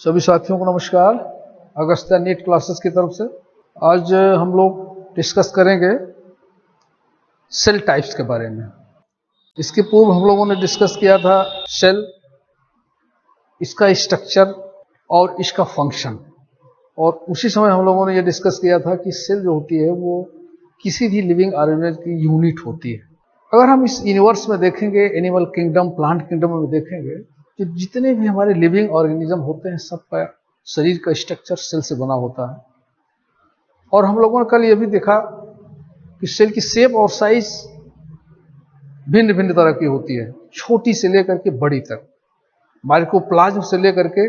सभी साथियों को नमस्कार। अगस्त्या नीट क्लासेस की तरफ से आज हम लोग डिस्कस करेंगे सेल टाइप्स के बारे में। इसके पूर्व हम लोगों ने डिस्कस किया था सेल, इसका स्ट्रक्चर और इसका फंक्शन, और उसी समय हम लोगों ने ये डिस्कस किया था कि सेल जो होती है वो किसी भी लिविंग ऑर्गेनिज्म की यूनिट होती है। अगर हम इस यूनिवर्स में देखेंगे, एनिमल किंगडम, प्लांट किंगडम में देखेंगे कि जितने भी हमारे लिविंग ऑर्गेनिज्म होते हैं सबका शरीर का स्ट्रक्चर सेल से बना होता है। और हम लोगों ने कल ये भी देखा कि सेल की शेप और साइज भिन्न भिन्न तरह की होती है, छोटी से लेकर के बड़ी तक, माइक्रोप्लाज्म से लेकर के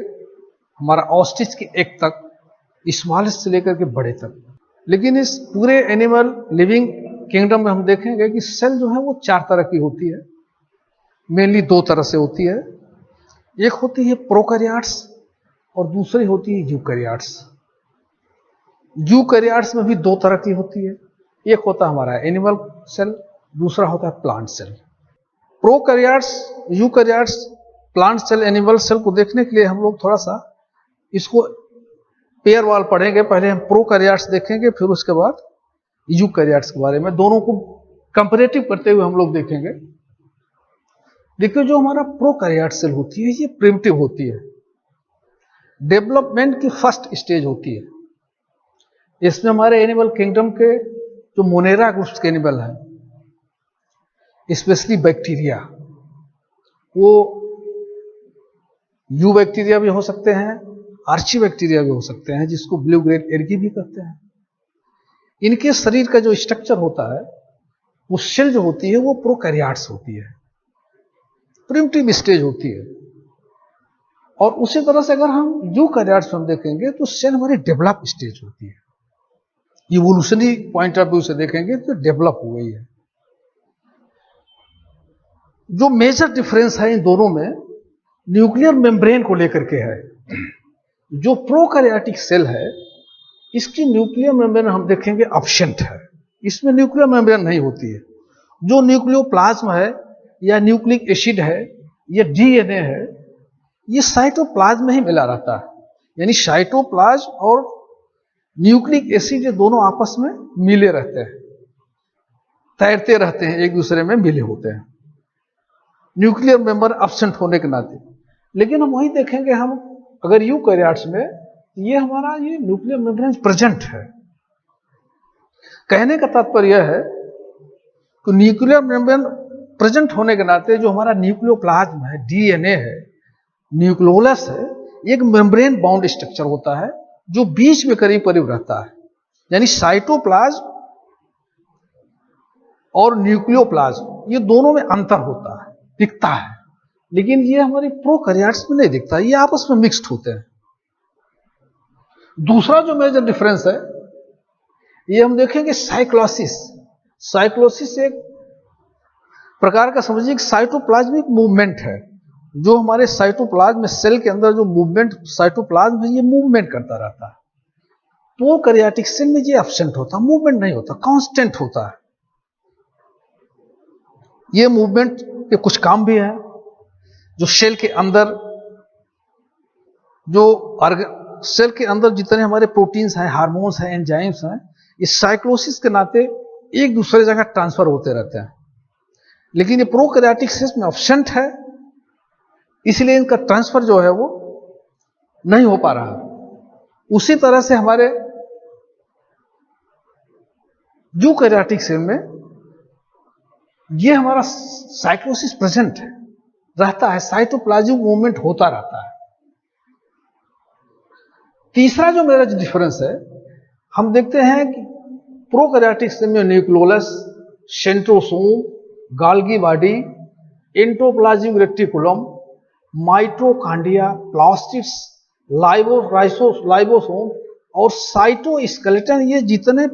हमारा ऑस्टिच के एग तक, स्मॉलेस्ट से लेकर के बड़े तक। लेकिन इस पूरे एनिमल लिविंग किंगडम में हम देखेंगे कि सेल जो है वो 4 तरह की होती है, मेनली 2 तरह से होती है। एक होती है प्रोकैरियोट्स और दूसरी होती है यूकैरियोट्स। यूकैरियोट्स में भी 2 तरह की होती है, एक होता है हमारा एनिमल सेल, दूसरा होता है plant cell. Prokaryotes, eukaryotes, plant cell, animal cell को देखने के लिए हम लोग थोड़ा सा इसको पेयर वाल पढ़ेंगे। पहले हम प्रोकैरियोट्स देखेंगे, फिर उसके बाद यूकैरियोट्स के बारे में, दोनों को कंपैरेटिव करते हुए हम लोग देखेंगे। देखिए, जो हमारा प्रोकैरियोट सेल होती है ये प्रिमिटिव होती है, डेवलपमेंट की फर्स्ट स्टेज होती है। इसमें हमारे एनिमल किंगडम के जो मोनेरा ग्रुप्स के एनिमल हैं, स्पेशली बैक्टीरिया, वो यू बैक्टीरिया भी हो सकते हैं, आर्ची बैक्टीरिया भी हो सकते हैं, जिसको ब्लू ग्रेन एल्गी भी कहते हैं। इनके शरीर का जो स्ट्रक्चर होता है, वो सेल जो होती है वो प्रोकैरियोट्स होती है, प्रिमिटिव स्टेज होती है। और उसी तरह से अगर हम यूकैरियोट्स में देखेंगे तो सेल हमारी डेवलप स्टेज होती है। इवोल्यूशनरी पॉइंट ऑफ व्यू से देखेंगे तो डेवलप हो गई है। जो मेजर डिफरेंस है इन दोनों में न्यूक्लियर मेम्ब्रेन को लेकर के है। जो प्रोकैरियोटिक सेल है इसकी न्यूक्लियर मेम्ब्रेन हम देखेंगे एब्सेंट है, इसमें न्यूक्लियर मेम्ब्रेन नहीं होती है। जो न्यूक्लियोप्लाज्म है या न्यूक्लिक एसिड है या डीएनए है, ये साइटोप्लाज्म में ही मिला रहता है। यानी साइटोप्लाज्म और न्यूक्लिक एसिड ये दोनों आपस में मिले रहते हैं, तैरते रहते हैं, एक दूसरे में मिले होते हैं, न्यूक्लियर मेंबर एब्सेंट होने के नाते। लेकिन हम वही देखेंगे, हम अगर यूकैरियोट्स में ये हमारा ये न्यूक्लियर मेम्ब्रेन प्रेजेंट है। कहने का तात्पर्य यह है कि न्यूक्लियर मेम्ब्रेन प्रेजेंट होने के नाते जो हमारा न्यूक्लियोप्लाज्म है, डीएनए है, न्यूक्लियोलस है, एक मेम्ब्रेन बाउंड स्ट्रक्चर होता है जो बीच में करीब करीब रहता है। यानी साइटोप्लाज्म और न्यूक्लियोप्लाज्म ये दोनों में अंतर होता है, दिखता है, लेकिन ये हमारे प्रोकैरियोट्स में नहीं दिखता, ये आपस में मिक्स्ड होते हैं। दूसरा जो मेजर डिफरेंस है ये हम देखेंगे साइक्लोसिस। साइक्लोसिस एक प्रकार का समझिए कि साइटोप्लाज्मिक मूवमेंट है। जो हमारे साइटोप्लाज्म में सेल के अंदर जो मूवमेंट साइटोप्लाज्म है ये मूवमेंट करता रहता है। प्रोकैरियोटिक सेल में ये एब्सेंट होता, मूवमेंट नहीं होता, कांस्टेंट होता है। ये मूवमेंट के कुछ काम भी है। जो सेल के अंदर सेल के अंदर जितने हमारे प्रोटीन्स हैं, हार्मोन्स हैं, एंजाइम्स हैं, इस साइक्लोसिस के नाते एक दूसरे जगह ट्रांसफर होते रहते हैं। लेकिन ये प्रोकैरियोटिक सेल में एब्सेंट है, इसलिए इनका ट्रांसफर जो है वो नहीं हो पा रहा। उसी तरह से हमारे यूकैरियोटिक सेल में ये हमारा साइक्लोसिस प्रेजेंट है, रहता है, साइटोप्लाज्मिक मूवमेंट होता रहता है। तीसरा जो मेरा डिफरेंस है, हम देखते हैं कि प्रोकैरियोटिक सेल में nucleolus, centrosome, Golgi body, endoplasmic reticulum, mitochondria, plastids, ribosome और साइटोस्केलेटन, ये जितने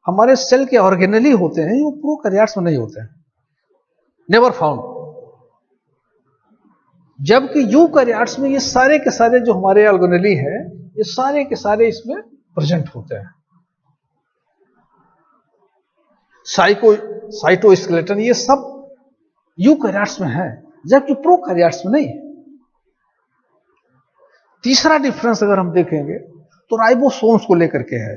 हमारे सेल के ऑर्गेनेली होते हैं वो प्रोकैरियोट्स में नहीं होते हैं, नेवर फाउंड। जबकि यूकैरियोट्स में ये सारे के सारे जो हमारे ऑर्गेनेली हैं ये सारे के सारे इसमें प्रेजेंट होते हैं। साइटोस्केलेटन ये सब यूकैरियोट्स में है, जबकि प्रोकैरियोट्स में नहीं है। तीसरा डिफरेंस अगर हम देखेंगे तो राइबोसोम्स को लेकर के है।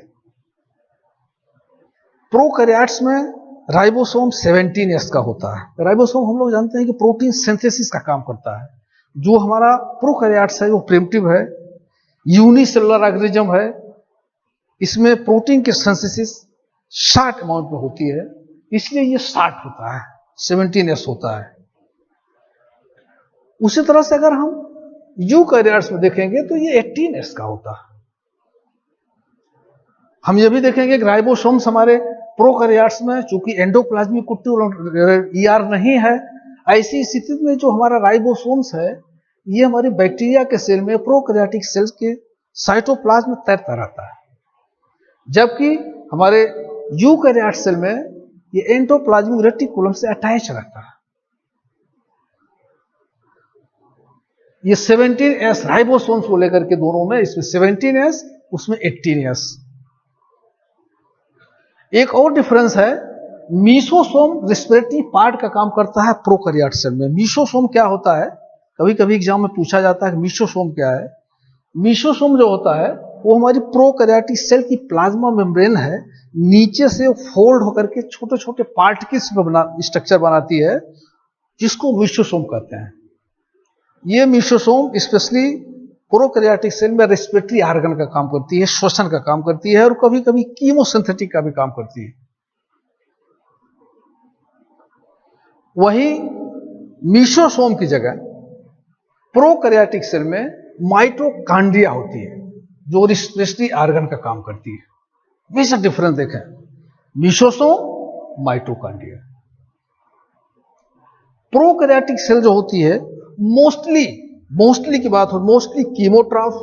प्रोकैरियोट्स में राइबोसोम 17S का होता है। राइबोसोम हम लोग जानते हैं कि प्रोटीन सिंथेसिस का काम करता है। जो हमारा प्रोकैरियोट्स है वो प्रिमिटिव है, यूनिसेलुलर ऑर्गेनिज्म है, इसमें प्रोटीन की सिंथेसिस शॉर्ट अमाउंट में होती है, इसलिए ये शॉर्ट होता है, 17S होता है। उसी तरह से अगर हम यूकैरियोट्स में देखेंगे तो ये 18S का होता है। हम ये भी देखेंगे कि राइबोसोम्स हमारे प्रोकैरियोट्स में चूंकि एंडोप्लाज्मिक कुटी ER नहीं है, ऐसी स्थिति में जो हमारा राइबोसोम्स है ये हमारी बैक्टीरिया के सेल में, प्रोकैरियोटिक सेल्स के साइटोप्लाज्म में तैरता रहता है, जबकि हमारे यूकैरियोट सेल में ये एंडोप्लाज्मिक रेटिकुलम से अटैच रहता है। ये 17S राइबोसोम्स को लेकर के दोनों में, इसमें 17S उसमें 18S। एक और डिफरेंस है, मीसोसोम रेस्पिरेटरी पार्ट का काम करता है प्रोकैरियोट सेल में। मीसोसोम क्या होता है, कभी कभी एग्जाम में पूछा जाता है कि मीसोसोम क्या है। मीसोसोम जो होता है वो हमारी प्रोकैरियोटिक सेल की प्लाज्मा मेम्ब्रेन है, नीचे से फोल्ड होकर के छोटे छोटे पार्टिकल्स में स्ट्रक्चर बनाती है, जिसको मीसोसोम कहते हैं। ये मीसोसोम स्पेशली प्रोकैरियोटिक सेल में रेस्पिरेटरी ऑर्गन का काम करती है, श्वसन का काम करती है, और कभी कभी कीमोसिंथेटिक का भी काम करती है। वही मीसोसोम की जगह प्रोकैरियोटिक सेल में माइटोकॉन्ड्रिया होती है, जो रेस्पिरेटरी ऑर्गन का काम करती है। मेजर डिफरेंस देखें, मीसोसोम, माइटोकॉन्ड्रिया। प्रोकैरियोटिक सेल जो होती है मोस्टली की बात हो, मोस्टली कीमोट्रॉफ,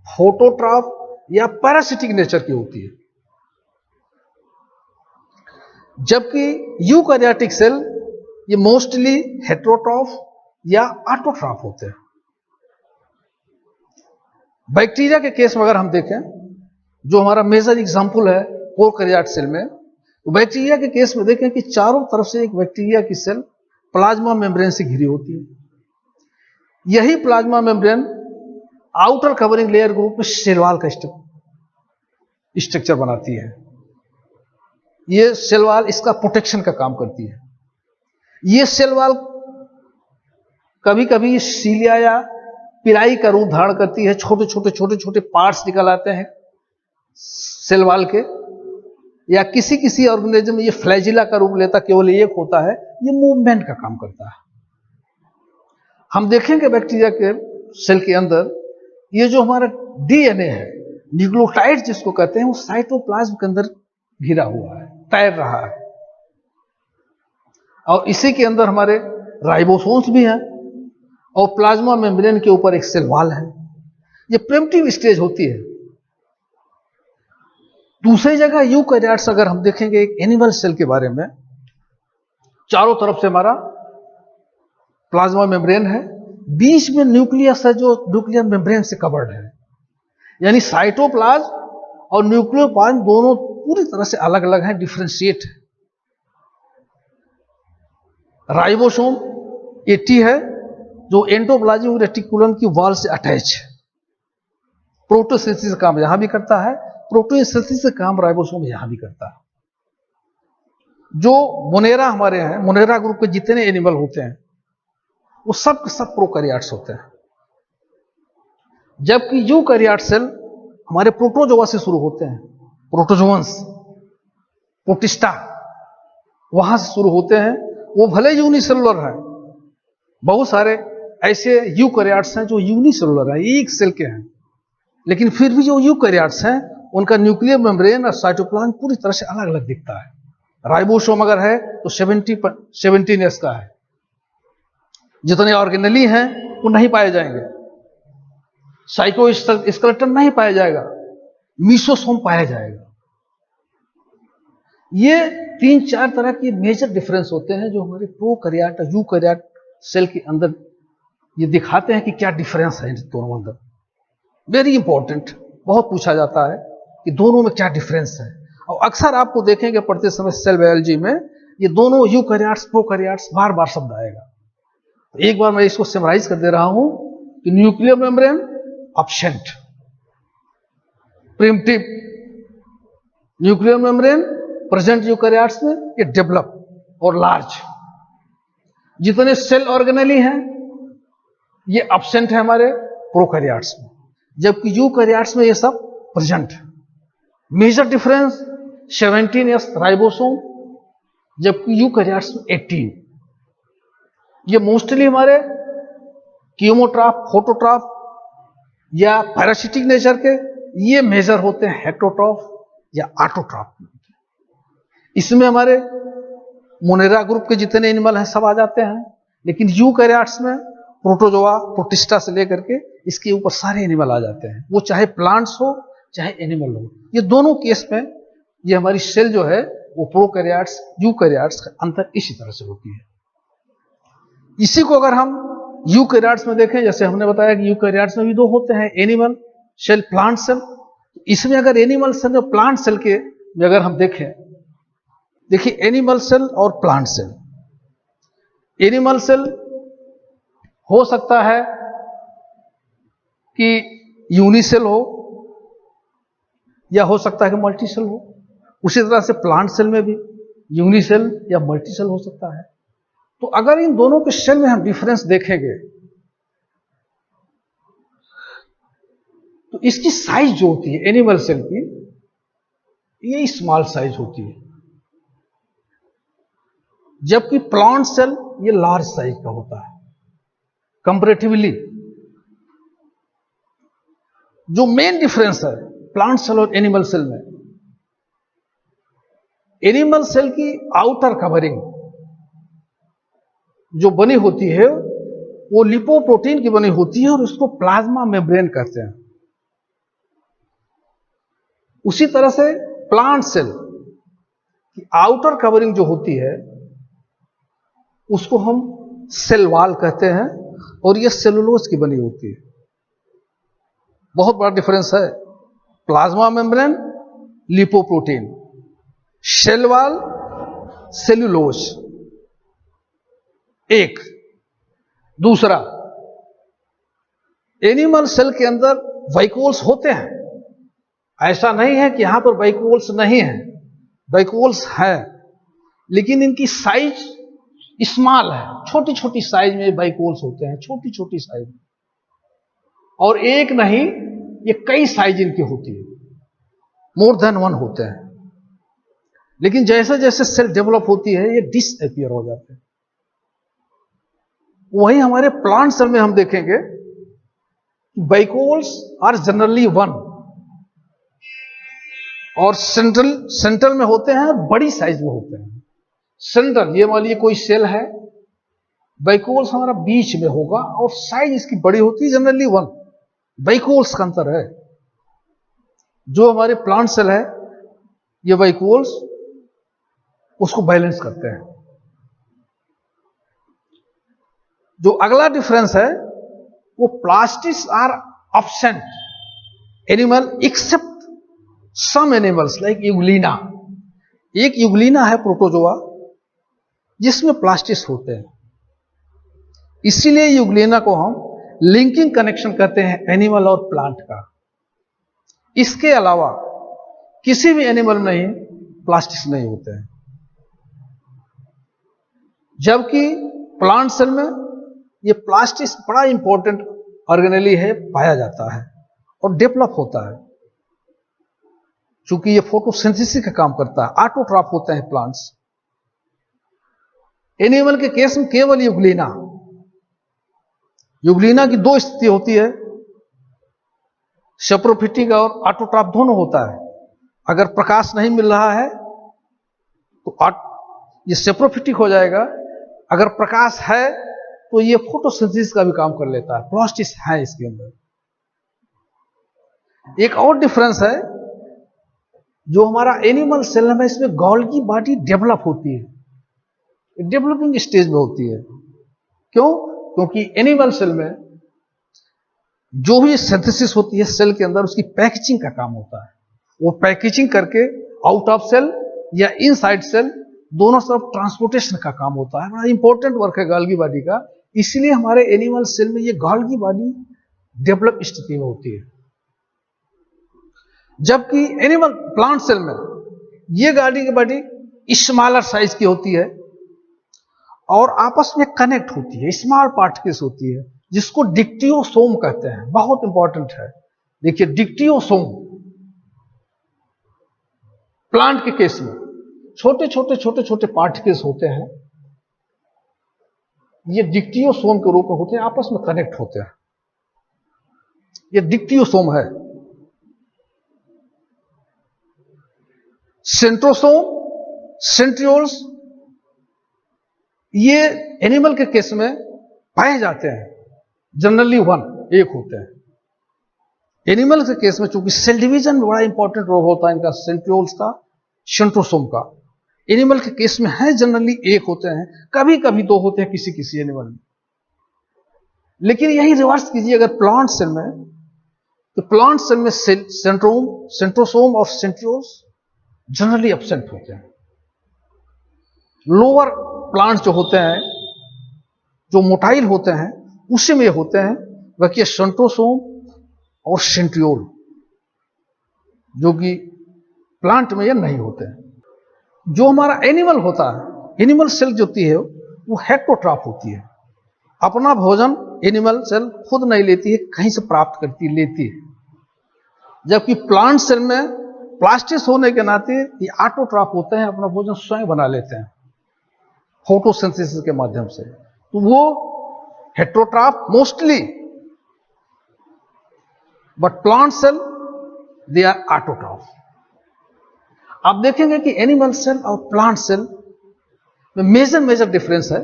फोटोट्रॉफ या पैरासिटिक नेचर की होती है, जबकि यूकैरियोटिक सेल ये मोस्टली हेटेरोट्रॉफ या ऑटोट्रॉफ होते हैं। बैक्टीरिया के केस में अगर हम देखें, जो हमारा मेजर एग्जाम्पल है प्रोकैरियोट सेल में, तो बैक्टीरिया के केस में देखें कि चारों तरफ से एक बैक्टीरिया की सेल प्लाज्मा मेम्ब्रेन से घिरी होती है। यही plasma membrane outer covering layer group में सेल वॉल का स्ट्रक्चर बनाती है। ये सेल वॉल इसका प्रोटेक्शन का काम करती है। ये सेल वॉल कभी कभी सीलिया या पिलाई का रूप धारण करती है, छोटे छोटे पार्ट्स निकल आते हैं सेल वॉल के, या किसी ऑर्गेनिज्म में ये फ्लैजिला का रूप लेता, केवल एक होता है, ये मूवमेंट का काम करता है। हम देखेंगे बैक्टीरिया के सेल के अंदर ये जो हमारा DNA है, न्यूक्लियोटाइड जिसको कहते हैं, वो साइटोप्लाज्म के अंदर घिरा हुआ है, तैर रहा है, और इसी के अंदर हमारे राइबोसोम्स भी हैं, और प्लाज्मा मेम्ब्रेन के ऊपर एक सेल वॉल है। ये प्रिमिटिव स्टेज होती है। दूसरी जगह यूकैरियोट्स अगर हम देखेंगे एक एनिमल सेल के बारे में, चारों तरफ से हमारा प्लाज्मा मेम्ब्रेन है, बीच में न्यूक्लियस है जो न्यूक्लियर मेम्ब्रेन से कवर्ड है, यानी साइटोप्लाज्म और न्यूक्लियोप्लाज्म दोनों पूरी तरह से अलग अलग हैं, डिफरेंशिएट है। राइबोसोम 80 है, जो एंडोप्लाज्मिक रेटिकुलम की वॉल से अटैच है। प्रोटोसिंथेसिस का काम यहां भी करता है, प्रोटीन सिंथेसिस का काम राइबोसोम यहां भी करता है। जो मोनेरा हमारे हैं, मोनेरा ग्रुप के जितने एनिमल होते हैं वो सब के सब प्रोकैरियोट्स होते हैं, जबकि यूकैरियोट सेल हमारे प्रोटोजोआ से शुरू होते हैं। प्रोटोजोअन्स, प्रोटिस्टा वहां से शुरू होते हैं। वो भले यूनिसेलुलर है, बहुत सारे ऐसे यूकैरियोट्स हैं जो यूनिसेलुलर है, एक सेल के हैं, लेकिन फिर भी जो यूकैरियोट्स हैं उनका न्यूक्लियर मेम्ब्रेन और साइटोप्लाज्म पूरी तरह से अलग अलग दिखता है। राइबोसोम अगर है तो 17S का है, जितने ऑर्गेनेली हैं वो नहीं पाए जाएंगे, साइटोस्केलेटन नहीं पाया जाएगा, मीसोसोम पाया जाएगा। ये 3-4 तरह के मेजर डिफरेंस होते हैं जो हमारे प्रोकैरियोट और यूकैरियोट सेल के अंदर ये दिखाते हैं कि क्या डिफरेंस है इन दोनों अंदर। वेरी इंपॉर्टेंट, बहुत पूछा जाता है कि दोनों में क्या डिफरेंस है, और अक्सर आपको देखेंगे पढ़ते समय सेल बायोलॉजी में ये दोनों यूकैरियोट्स प्रोकैरियोट्स बार बार शब्द आएगा। तो एक बार मैं इसको समराइज कर दे रहा हूं कि nuclear membrane absent. Primitive nuclear membrane present eukaryotes में ये डेवलप और लार्ज. जितने सेल ऑर्गेनेली हैं ये एब्सेंट है हमारे प्रोकैरियोट्स में, जबकि यूकैरियोट्स में ये सब प्रेजेंट है. मेजर डिफरेंस 17S राइबोसोम, जबकि यूकैरियोट्स में 18. ये मोस्टली हमारे कीमोट्रॉफ, फोटोट्रॉफ या पैरासिटिक नेचर के, ये मेजर होते हैं हेटेरोट्रॉफ या ऑटोट्रॉफ. इसमें हमारे मोनेरा ग्रुप के जितने एनिमल हैं सब आ जाते हैं, लेकिन यूकैरियोट्स में प्रोटोजोआ, प्रोटिस्टा से लेकर के इसके ऊपर सारे एनिमल आ जाते हैं, वो चाहे प्लांट्स हो चाहे एनिमल हो. ये दोनों केस में ये हमारी सेल जो है वो प्रोकैरियोट्स यूकैरियोट्स का अंतर इसी तरह से होती है. इसी को अगर हम यूकैरियोट्स में देखें, जैसे हमने बताया कि यूकैरियोट्स में भी दो होते हैं, एनिमल सेल, प्लांट सेल. इसमें अगर एनिमल सेल और प्लांट सेल के में अगर हम देखें, देखिए एनिमल सेल और प्लांट सेल. एनिमल सेल हो सकता है कि यूनिसेल हो या हो सकता है कि मल्टीसेल हो. उसी तरह से प्लांट सेल में भी यूनिसेल या मल्टीसेल हो सकता है. तो अगर इन दोनों के सेल में हम डिफरेंस देखेंगे तो इसकी साइज जो होती है एनिमल सेल की, ये स्मॉल साइज होती है, जबकि प्लांट सेल ये लार्ज साइज का होता है कंपैरेटिवली. जो मेन डिफरेंस है प्लांट सेल और एनिमल सेल में, एनिमल सेल की आउटर कवरिंग जो बनी होती है वो लिपोप्रोटीन की बनी होती है और उसको प्लाज्मा मेम्ब्रेन कहते हैं. उसी तरह से प्लांट सेल की आउटर कवरिंग जो होती है उसको हम सेल वॉल कहते हैं और ये सेलुलोज की बनी होती है. बहुत बड़ा डिफरेंस है. Plasma membrane, lipoprotein, cell wall, cellulose. एक दूसरा, एनिमल सेल के अंदर वैक्यूल्स होते हैं. ऐसा नहीं है कि यहां पर वैक्यूल्स नहीं है, वैक्यूल्स है, लेकिन इनकी साइज स्मॉल है. छोटी छोटी साइज में वैक्यूल्स होते हैं, छोटी छोटी साइज में. और एक नहीं, ये कई साइज इनकी होती है, मोर देन वन होते हैं. लेकिन जैसे जैसे सेल डेवलप होती है ये डिसअपियर हो जाते हैं. वही हमारे प्लांट सेल में हम देखेंगे वैक्यूल्स आर जनरली वन, और सेंट्रल में होते हैं, बड़ी साइज में होते हैं. सेंट्रल, ये मान लीजिए कोई सेल है, वैक्यूल्स हमारा बीच में होगा और साइज इसकी बड़ी होती है, जनरली वन. वैक्यूल्स का अंतर है. जो हमारे प्लांट सेल है ये वैक्यूल्स उसको बैलेंस करते हैं. जो अगला डिफरेंस है वो plastids are absent animal except some animals like euglena. एक यूग्लिना है प्रोटोजोआ जिसमें प्लास्टिड्स होते हैं, इसीलिए यूग्लिना को हम लिंकिंग कनेक्शन कहते हैं एनिमल और प्लांट का. इसके अलावा किसी भी एनिमल में ही प्लास्टिड्स नहीं होते हैं, जबकि प्लांट सेल में ये प्लास्टिड्स बड़ा इंपॉर्टेंट ऑर्गेनेली है, पाया जाता है और डेवलप होता है. चूंकि ये फोटोसिंथेसिस का काम करता है, ऑटोट्रॉफ होते हैं प्लांट्स. एनिमल के केस में केवल यूग्लिना की दो स्थिति होती है, सेप्रोफिटिक और ऑटोट्रॉफ दोनों होता है. अगर प्रकाश नहीं मिल रहा है तो ये सेप्रोफिटिक हो जाएगा, अगर प्रकाश है तो ये फोटोसिंथेसिस का भी काम कर लेता है. प्लास्टिड्स है इसके अंदर. एक और डिफरेंस है, जो हमारा एनिमल सेल है इसमें गोल्गी बॉडी डेवलप होती है, डेवलपिंग स्टेज में होती है. क्यों? क्योंकि एनिमल सेल में जो भी सिंथेसिस होती है सेल के अंदर, उसकी पैकेजिंग का काम होता है. वो पैकेजिंग करके आउट ऑफ सेल या इनसाइड सेल दोनों तरफ ट्रांसपोर्टेशन का काम होता है. बड़ा इंपॉर्टेंट वर्क है गोल्गी बॉडी का. इसलिए हमारे एनिमल सेल में ये गोल्गी बॉडी डेवलप स्थिति में होती है। जबकि एनिमल प्लांट सेल में ये बॉडी स्मॉलर साइज की होती है और आपस में कनेक्ट होती है, स्मॉल पार्टिकल्स होती है, जिसको डिक्टियोसोम कहते हैं। बहुत इंपॉर्टेंट है। देखिए, डिक्टियोसोम प्लांट के केस में छोटे छोटे पार्टिकल्स होते हैं, ये डिक्टियोसोम के रूप में होते हैं, आपस में कनेक्ट होते हैं। ये डिक्टियोसोम है। सेंट्रोसोम, सेंट्रियोल्स, ये एनिमल के केस में पाए जाते हैं, जनरली एक होते हैं। एनिमल के केस में चूंकि सेल डिवीजन में बड़ा इंपॉर्टेंट रोल होता है इनका, सेंट्रियोल्स का, सेंट्रोसोम का, एनिमल के केस में है जनरली एक होते हैं, कभी कभी दो होते हैं किसी एनिमल में। लेकिन यही रिवर्स कीजिए अगर प्लांट सेल में, तो प्लांट सेल में सेंट्रोसोम और सेंट्रियोल्स जनरली एब्सेंट होते हैं। लोअर प्लांट जो होते हैं, जो मोटाइल होते हैं, उसी में होते हैं, बाकी सेंट्रोसोम और सेंट्रियोल जो कि प्लांट में ये नहीं होते हैं। जो हमारा एनिमल होता है, एनिमल सेल जो होती है वो हेटरोट्रॉफ होती है। अपना भोजन एनिमल सेल खुद नहीं लेती है, कहीं से प्राप्त लेती है। जबकि प्लांट सेल में प्लास्टिस होने के नाते ये ऑटोट्रॉफ होते हैं, अपना भोजन स्वयं बना लेते हैं फोटोसिंथेसिस के माध्यम से। तो वो heterotroph mostly, but plant cell they are autotroph. आप देखेंगे कि एनिमल सेल और प्लांट सेल में मेजर डिफरेंस है।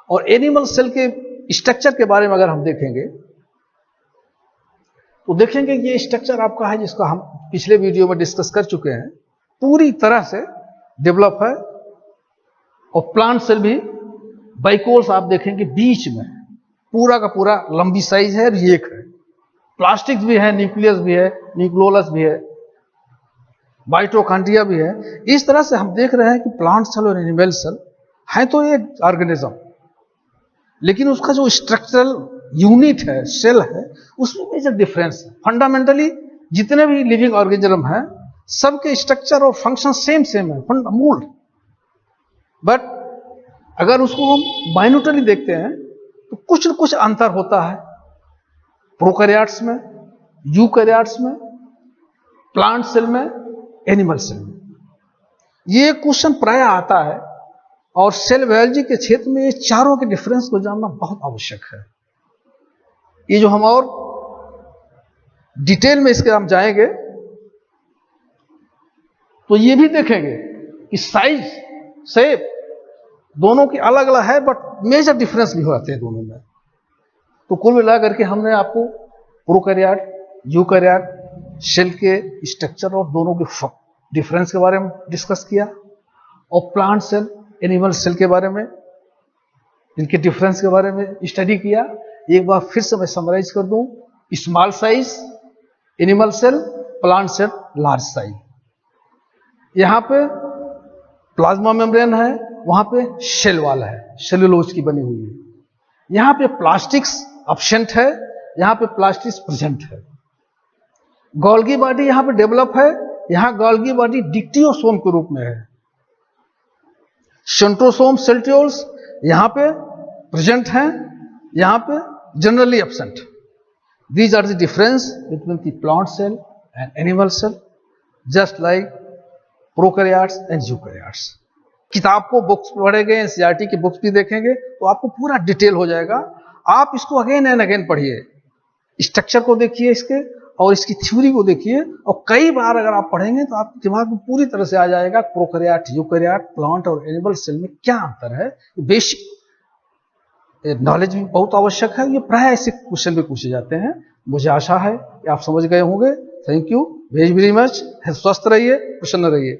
और एनिमल सेल के स्ट्रक्चर के बारे में अगर हम देखेंगे तो देखेंगे कि ये स्ट्रक्चर आपका है जिसका हम पिछले वीडियो में डिस्कस कर चुके हैं, पूरी तरह से डेवलप है। और प्लांट सेल भी बाइकोल्स आप देखेंगे बीच में पूरा का पूरा लंबी साइज है और एक है। प्लास्टिक्स भी है, न्यूक्लियस भी है, न्यूक्लियोलस भी है, माइटोकॉन्ड्रिया भी है। इस तरह से हम देख रहे हैं कि प्लांट सेल और एनिमल सेल है तो एक ऑर्गेनिज्म, लेकिन उसका जो स्ट्रक्चरल यूनिट है, सेल है, उसमें मेजर डिफरेंस है। फंडामेंटली जितने भी लिविंग ऑर्गेनिज्म हैं, सबके स्ट्रक्चर और फंक्शन सेम है, मूल। बट अगर उसको हम माइन्यूटली देखते हैं तो कुछ न कुछ अंतर होता है प्रोकैरियोट्स में, यूकैरियोट्स में, प्लांट सेल में, एनिमल सेल में। ये क्वेश्चन प्राय आता है और सेल बायोलॉजी के क्षेत्र में ये चारों के डिफरेंस को जानना बहुत आवश्यक है। ये जो हम और डिटेल में इसके हम जाएंगे तो ये भी देखेंगे कि साइज, शेप दोनों की अलग अलग है, बट मेजर डिफरेंस भी होते हैं दोनों में। तो कुल मिला करके हमने आपको प्रोकैरियोट, यूकैरियोट सेल के स्ट्रक्चर और दोनों के डिफरेंस के बारे में डिस्कस किया, और प्लांट सेल, एनिमल सेल के बारे में, इनके डिफरेंस के बारे में स्टडी किया। एक बार फिर से मैं समराइज कर दूं, small size animal cell, plant cell large size. यहां पे प्लाज्मा मेम्ब्रेन है, वहां पे सेल वॉल है, सेलुलोज की बनी हुई है। यहां पे प्लास्टिक्स एब्सेंट है, यहां पे प्लास्टिक्स प्रेजेंट है। गोल्गी बॉडी यहां पे डेवलप है, यहां गोल्गी बॉडी डिक्टियोसोम के रूप में है। सेंट्रोसोम, सेंट्रियोल्स यहां पे प्रेजेंट हैं, यहां पे generally absent. These are the difference between the plant cell and animal cell, just like prokaryotes and eukaryotes. किताब को बुक्स पढ़ेंगे, एनसीईआरटी की बुक्स भी देखेंगे तो आपको पूरा डिटेल हो जाएगा। आप इसको अगेन एंड अगेन पढ़िए, स्ट्रक्चर को देखिए इसके और इसकी थ्योरी को देखिए, और कई बार अगर आप पढ़ेंगे तो आपके दिमाग में पूरी तरह से आ जाएगा प्रोकैरियोट, यूकैरियोट, प्लांट और एनिमल सेल में क्या अंतर है। बेसिक नॉलेज भी बहुत आवश्यक है। ये प्राय ऐसे क्वेश्चन भी पूछे जाते हैं। मुझे आशा है कि आप समझ गए होंगे। Thank you very much. स्वस्थ रहिए, प्रसन्न रहिए।